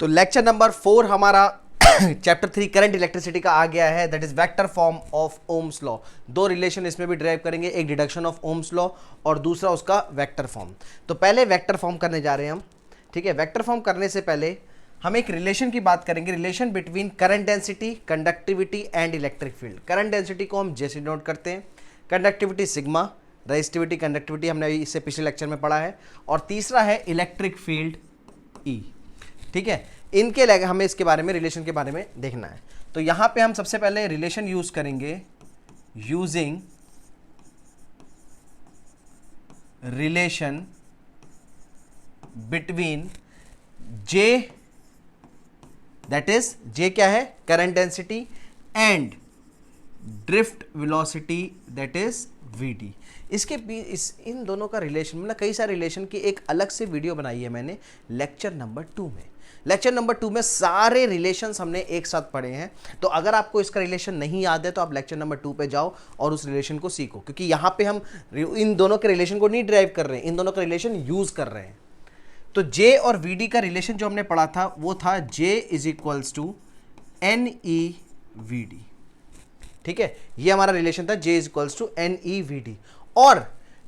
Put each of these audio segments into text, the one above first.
तो lecture number 4 हमारा chapter 3 current electricity का आ गया है, that is vector form of Ohm's law. दो रिलेशन इसमें भी ड्राइव करेंगे, एक डिडक्शन ऑफ ओम्स लॉ और दूसरा उसका वेक्टर फॉर्म। तो पहले वेक्टर फॉर्म करने जा रहे हैं हम, ठीक है। वेक्टर फॉर्म करने से पहले हम एक रिलेशन की बात करेंगे, relation between current density, conductivity and electric field. Current density को हम जैसे नोट करते हैं, कंडक्टिविटी सिग्मा, रेजिस्टिविटी कंडक्टिविटी हमने इससे पिछले लेक्चर में पढ़ा है, और तीसरा है इलेक्ट्रिक फील्ड ई, ठीक है। इनके लगे हमें इसके बारे में, रिलेशन के बारे में देखना है। तो यहां पे हम सबसे पहले रिलेशन यूज करेंगे, using relation between J, that is J क्या है, current density, and drift velocity, that is VD. इसके इन दोनों का रिलेशन, मतलब कई सारे रिलेशन की एक अलग से वीडियो बनाई है मैंने लेक्चर नंबर 2 में। लेक्चर नंबर 2 में सारे रिलेशंस हमने एक साथ पढ़े हैं। तो अगर आपको इसका रिलेशन नहीं याद है तो आप लेक्चर नंबर 2 पे जाओ और उस रिलेशन को सीखो, क्योंकि यहाँ पे हम इन दोनों के रिलेशन को नहीं ड्राइव कर रहे हैं, इन दोनों का रिलेशन यूज कर रहे हैं। तो J और VD का रिलेशन जो हमने पढ़ा था वो था J is equals to NEVD, ठीक है। ये हमारा रिलेशन था, J is equals to NEVD। और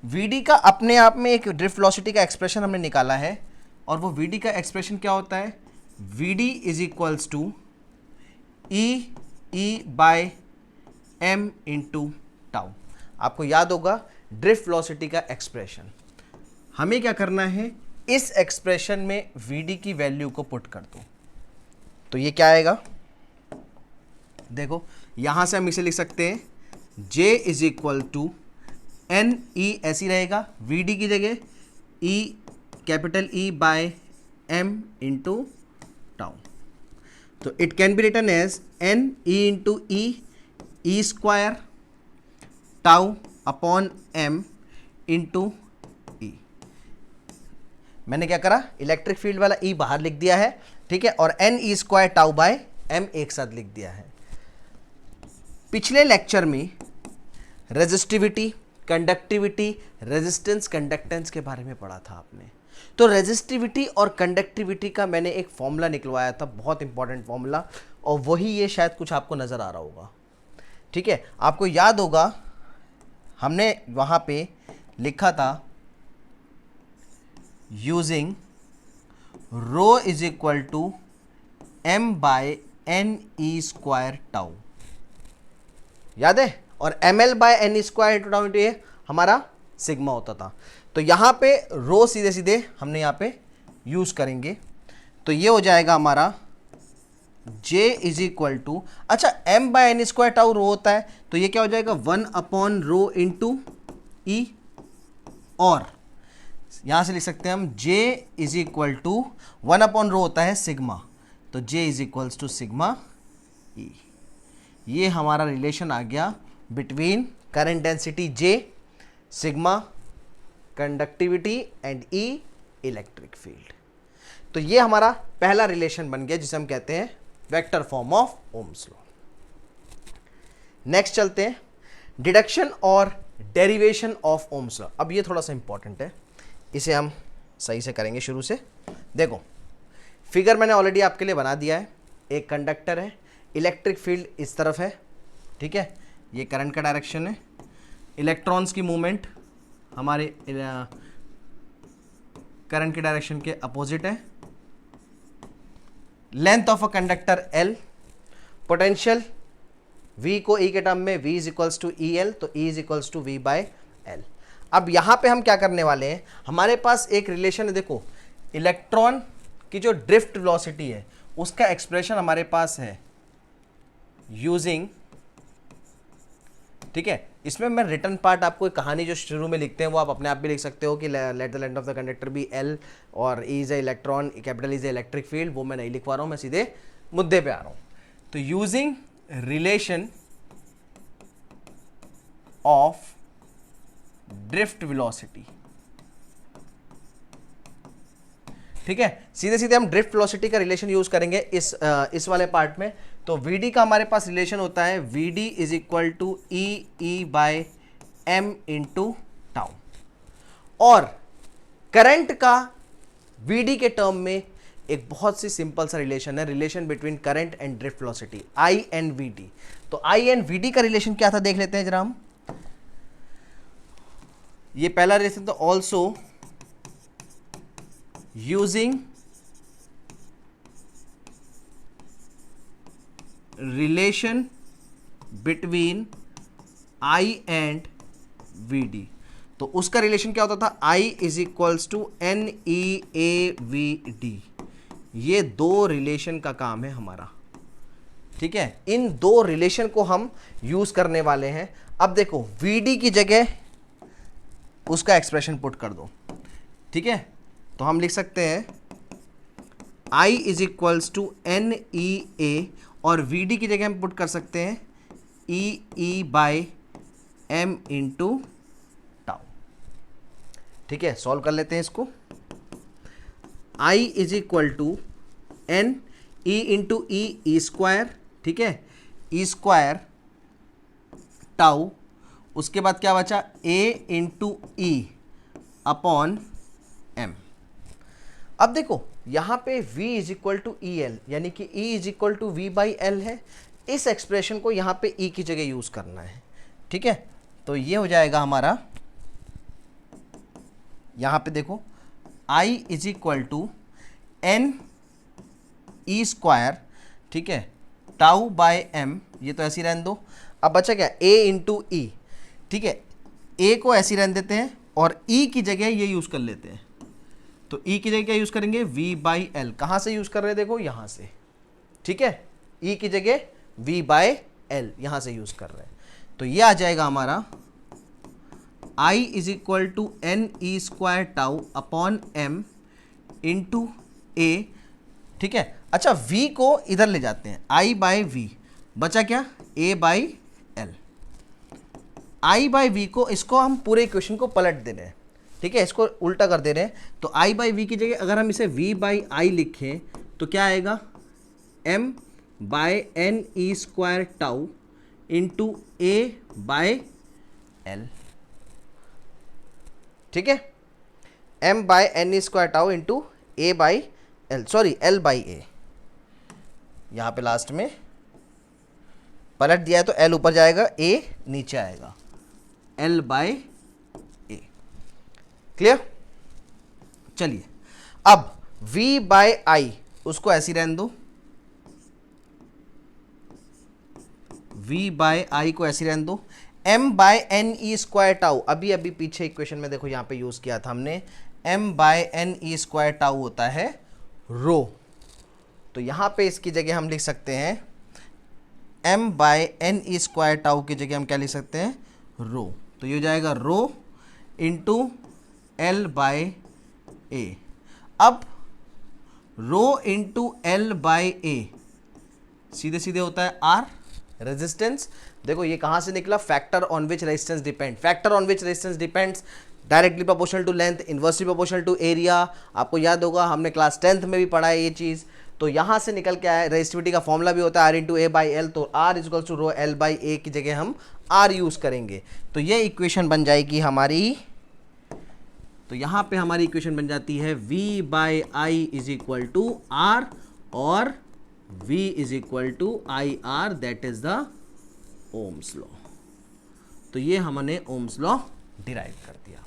VD का अपने आप में एक ड्रिफ्ट वेलोसिटी का एक्सप्रेशन हमने निकाला है, और वो VD का एक्सप्रेशन क्या होता है, VD is equals to E by M into tau. आपको याद होगा ड्रिफ्ट वेलोसिटी का एक्सप्रेशन। हमें क्या करना है, इस एक्सप्रेशन में VD की वैल्यू को पुट कर दो। तो ये क्या आएगा, देखो यहां से हम इसे लिख सकते हैं, J is equal to NE ऐसी रहेगा, VD की जगह E, capital E by M into tau. तो it can be written as NE into E square tau upon M into E। मैंने क्या करा, इलेक्ट्रिक फील्ड वाला E बाहर लिख दिया है, ठीक है, और NE square tau by M एक साथ लिख दिया है। पिछले लेक्चर में रेजिस्टिविटी, कंडक्टिविटी, रेजिस्टेंस, कंडक्टेंस के बारे में पढ़ा था आपने। तो रेजिस्टिविटी और कंडक्टिविटी का मैंने एक फॉर्मूला निकलवाया था, बहुत इंपॉर्टेंट फॉर्मूला, और वही ये शायद कुछ आपको नजर आ रहा होगा, ठीक है। आपको याद होगा हमने वहां पे लिखा था using rho is equal to M by NE square tau, याद है, और ML by NE square into tau, ये हमारा सिग्मा होता था। तो यहां पे रो सीधे सीधे हमने यहां पे यूज करेंगे, तो ये हो जाएगा हमारा J इज इक्वल टू, अच्छा M by NE square tau rho होता है, तो ये क्या हो जाएगा 1 अपॉन रो इंटू E, और यहां से लिख सकते हैं हम J is equal to 1 upon rho होता है सिग्मा, तो J is equals to sigma E। ये हमारा रिलेशन आ गया between current density J, sigma, conductivity and E, electric field. तो ये हमारा पहला रिलेशन बन गया जिसे हम कहते हैं vector form of Ohm's law. Next चलते हैं, डिडक्शन और डेरिवेशन ऑफ ओम्स लॉ। अब ये थोड़ा सा इंपॉर्टेंट है, इसे हम सही से करेंगे शुरू से। देखो फिगर मैंने ऑलरेडी आपके लिए बना दिया है, एक कंडक्टर है, इलेक्ट्रिक फील्ड इस तरफ है, ठीक है, ये करंट का डायरेक्शन है, इलेक्ट्रॉन्स की मूवमेंट हमारे करंट के डायरेक्शन के अपोजिट है, length of a conductor L, potential V को E के टर्म में V is equals to EL, तो E is equals to V by L। अब यहां पे हम क्या करने वाले हैं, हमारे पास एक रिलेशन है, देखो इलेक्ट्रॉन की जो ड्रिफ्ट वेलोसिटी है उसका एक्सप्रेशन हमारे पास है यूजिंग, ठीक है। इसमें मैं रिटर्न पार्ट, आपको एक कहानी जो शुरू में लिखते हैं वो आप अपने आप भी लिख सकते हो कि let the length of the conductor be L और E is a electron, capital is a electric field, वो मैं नहीं लिखवा रहा हूं, मैं सीधे मुद्दे पे आ रहा हूं। तो using relation of drift velocity, ठीक है, सीधे सीधे हम ड्रिफ्ट वेलोसिटी का रिलेशन यूज करेंगे इस वाले पार्ट में। तो VD का हमारे पास रिलेशन होता है VD is equal to E by M into tau, और करंट का VD के टर्म में एक बहुत सी सिंपल सा रिलेशन है, relation between current and drift velocity, I and V D. तो आई एंड वी डी का रिलेशन क्या था देख लेते हैं जरा हम। ये पहला रिलेशन तो also using relation between I and V D. तो उसका रिलेशन क्या होता था, I is equals to NEAVD। ये दो रिलेशन का काम है हमारा, ठीक है। इन दो रिलेशन को हम यूज करने वाले हैं। अब देखो VD की जगह उसका एक्सप्रेशन पुट कर दो, ठीक है। तो हम लिख सकते हैं I is equals to NEA और VD की जगह हम पुट कर सकते हैं EE/m इंटू टाउ, ठीक है। सॉल्व कर लेते हैं इसको। I is equal to N E into E square, ठीक है, ई स्क्वायर टाउ, उसके बाद क्या बचा A into E upon M। अब देखो यहाँ पे V is equal to E L, यानी कि E is equal to V/L है। इस एक्सप्रेशन को यहाँ पे E की जगह यूज करना है, ठीक है। तो ये हो जाएगा हमारा, यहाँ पे देखो I is equal to N E square, ठीक है, टाउ बाय M, ये तो ऐसे ही रहने दो। अब बचा क्या A इंटू ई, ठीक है। A को ऐसे ही रहने देते हैं और E की जगह ये यूज कर लेते हैं। तो E की जगह क्या यूज करेंगे, V/L। कहाँ से यूज कर रहे हैं देखो, यहाँ से, ठीक है। E की जगह V/L यहाँ से यूज कर रहे हैं। तो ये आ जाएगा हमारा I is equal to NE square tau upon M into A, ठीक है। अच्छा V को इधर ले जाते हैं, I/V, बचा क्या A/L। I/V को, इसको हम पूरे इक्वेशन को पलट दे रहे हैं, ठीक है, इसको उल्टा कर दे रहे हैं। तो I/V की जगह अगर हम इसे V/I लिखें तो क्या आएगा, M/NE square tau into A/L, ठीक है। M/NE square tau into A/L, sorry L/A। यहाँ पे लास्ट में पलट दिया है तो L ऊपर जाएगा, A नीचे आएगा, L/A। क्लियर। चलिए अब V/I उसको ऐसी रहने दो, V/I को ऐसी रहने दो। M/NE स्क्वायर टाउ, अभी पीछे इक्वेशन में देखो यहाँ पे यूज किया था हमने, M/NE स्क्वायर टाउ होता है रो। तो यहाँ पे इसकी जगह हम लिख सकते हैं M/NE स्क्वायर टाउ की जगह हम क्या लिख सकते हैं, रो। तो ये हो जाएगा रो इंटू L/A। अब रो इंटू L/A सीधे सीधे होता है R, रेजिस्टेंस। देखो ये कहाँ से निकला, factor on which resistance depend. Factor on which resistance depends directly proportional to length, inversely proportional to area. आपको याद होगा हमने क्लास 10th में भी पढ़ा है ये चीज़। तो यहाँ से निकल के आया, रेजिस्टिविटी का फॉर्मूला भी होता है R इंटू A/L। तो R is equals to rho L/A की जगह हम R यूज करेंगे। तो ये इक्वेशन बन जाएगी हमारी, तो यहाँ पे हमारी इक्वेशन बन जाती है V/I is equal to R और V is equal to IR, that is the Ohm's law. तो ये हमने ओम्स लॉ डिराइव कर दिया।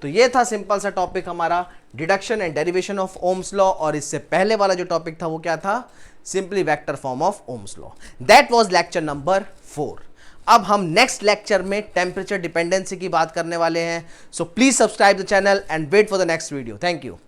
तो ये था सिंपल सा टॉपिक हमारा, deduction and derivation of Ohm's law. और इससे पहले वाला जो टॉपिक था वो क्या था, simply vector form of Ohm's law. That was lecture number 4। अब हम नेक्स्ट लेक्चर में टेम्परेचर डिपेंडेंसी की बात करने वाले हैं। So please subscribe the channel and wait for the next video. Thank you.